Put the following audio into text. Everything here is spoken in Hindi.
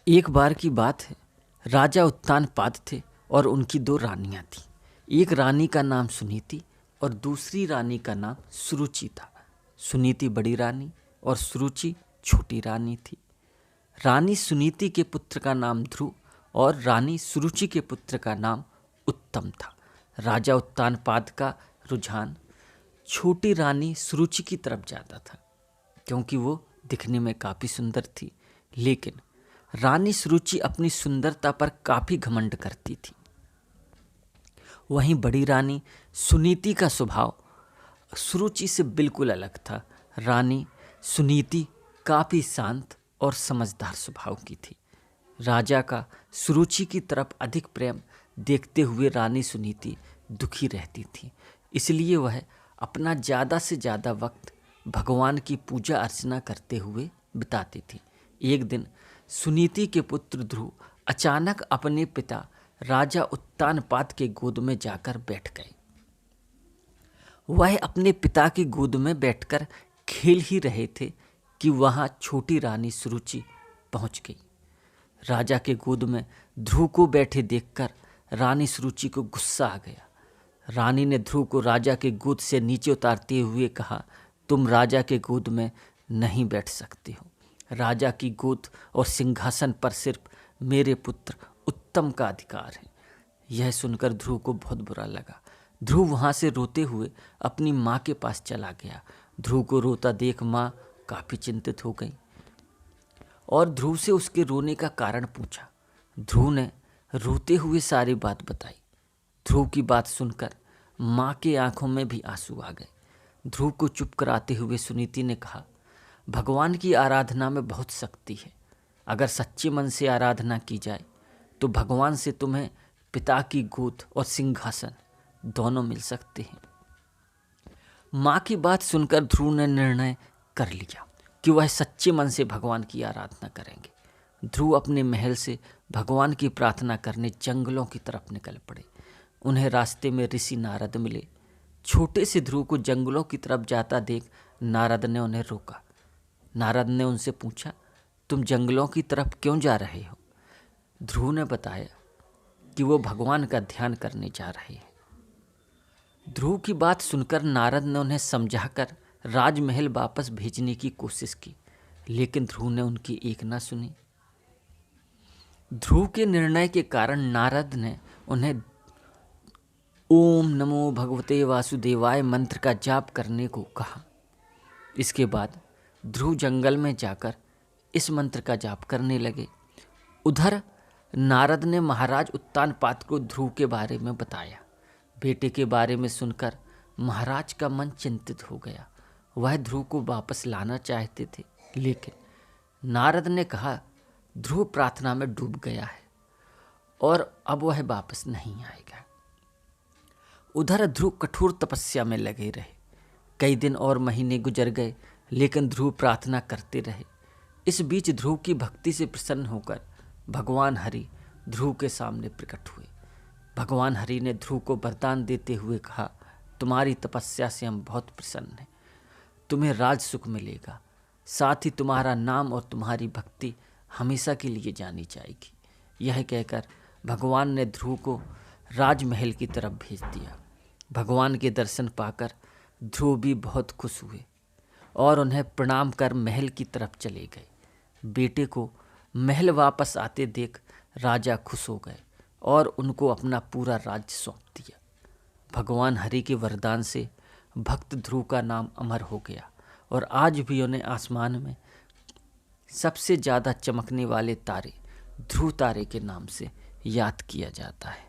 एक बार की बात है, राजा उत्तानपाद थे और उनकी दो रानियां थीं। एक रानी का नाम सुनीति और दूसरी रानी का नाम सुरुचि था। सुनीति बड़ी रानी और सुरुचि छोटी रानी थी। रानी सुनीति के पुत्र का नाम ध्रुव और रानी सुरुचि के पुत्र का नाम उत्तम था। राजा उत्तानपाद का रुझान छोटी रानी सुरुचि की तरफ जाता था, क्योंकि वो दिखने में काफ़ी सुंदर थी। लेकिन रानी सुरुचि अपनी सुंदरता पर काफ़ी घमंड करती थी। वहीं बड़ी रानी सुनीति का स्वभाव सुरुचि से बिल्कुल अलग था। रानी सुनीति काफ़ी शांत और समझदार स्वभाव की थी। राजा का सुरुचि की तरफ अधिक प्रेम देखते हुए रानी सुनीति दुखी रहती थी। इसलिए वह अपना ज़्यादा से ज़्यादा वक्त भगवान की पूजा अर्चना करते हुए बिताती थी। एक दिन सुनीति के पुत्र ध्रुव अचानक अपने पिता राजा उत्तानपाद के गोद में जाकर बैठ गए। वह अपने पिता की गोद में बैठकर खेल ही रहे थे कि वहां छोटी रानी सुरुचि पहुंच गई। राजा के गोद में ध्रुव को बैठे देखकर रानी सुरुचि को गुस्सा आ गया। रानी ने ध्रुव को राजा के गोद से नीचे उतारते हुए कहा, तुम राजा के गोद में नहीं बैठ सकते हो। राजा की गोद और सिंहासन पर सिर्फ मेरे पुत्र उत्तम का अधिकार है। यह सुनकर ध्रुव को बहुत बुरा लगा। ध्रुव वहाँ से रोते हुए अपनी माँ के पास चला गया। ध्रुव को रोता देख माँ काफ़ी चिंतित हो गई और ध्रुव से उसके रोने का कारण पूछा। ध्रुव ने रोते हुए सारी बात बताई। ध्रुव की बात सुनकर माँ के आंखों में भी आंसू आ गए। ध्रुव को चुप कराते हुए सुनीति ने कहा, भगवान की आराधना में बहुत शक्ति है। अगर सच्चे मन से आराधना की जाए तो भगवान से तुम्हें पिता की गोद और सिंहासन दोनों मिल सकते हैं। माँ की बात सुनकर ध्रुव ने निर्णय कर लिया कि वह सच्चे मन से भगवान की आराधना करेंगे। ध्रुव अपने महल से भगवान की प्रार्थना करने जंगलों की तरफ निकल पड़े। उन्हें रास्ते में ऋषि नारद मिले। छोटे से ध्रुव को जंगलों की तरफ जाता देख नारद ने उन्हें रोका। नारद ने उनसे पूछा, तुम जंगलों की तरफ क्यों जा रहे हो? ध्रुव ने बताया कि वो भगवान का ध्यान करने जा रहे हैं। ध्रुव की बात सुनकर नारद ने उन्हें समझाकर राजमहल वापस भेजने की कोशिश की, लेकिन ध्रुव ने उनकी एक ना सुनी। ध्रुव के निर्णय के कारण नारद ने उन्हें ओम नमो भगवते वासुदेवाय मंत्र का जाप करने को कहा। इसके बाद ध्रुव जंगल में जाकर इस मंत्र का जाप करने लगे। उधर नारद ने महाराज उत्तानपाद को ध्रुव के बारे में बताया। बेटे के बारे में सुनकर महाराज का मन चिंतित हो गया। वह ध्रुव को वापस लाना चाहते थे, लेकिन नारद ने कहा, ध्रुव प्रार्थना में डूब गया है और अब वह वापस नहीं आएगा। उधर ध्रुव कठोर तपस्या में लगे रहे। कई दिन और महीने गुजर गए, लेकिन ध्रुव प्रार्थना करते रहे। इस बीच ध्रुव की भक्ति से प्रसन्न होकर भगवान हरि ध्रुव के सामने प्रकट हुए। भगवान हरि ने ध्रुव को वरदान देते हुए कहा, तुम्हारी तपस्या से हम बहुत प्रसन्न हैं। तुम्हें राज सुख मिलेगा, साथ ही तुम्हारा नाम और तुम्हारी भक्ति हमेशा के लिए जानी जाएगी। यह कहकर भगवान ने ध्रुव को राजमहल की तरफ भेज दिया। भगवान के दर्शन पाकर ध्रुव भी बहुत खुश हुए और उन्हें प्रणाम कर महल की तरफ चले गए। बेटे को महल वापस आते देख राजा खुश हो गए और उनको अपना पूरा राज्य सौंप दिया। भगवान हरि के वरदान से भक्त ध्रुव का नाम अमर हो गया और आज भी उन्हें आसमान में सबसे ज़्यादा चमकने वाले तारे ध्रुव तारे के नाम से याद किया जाता है।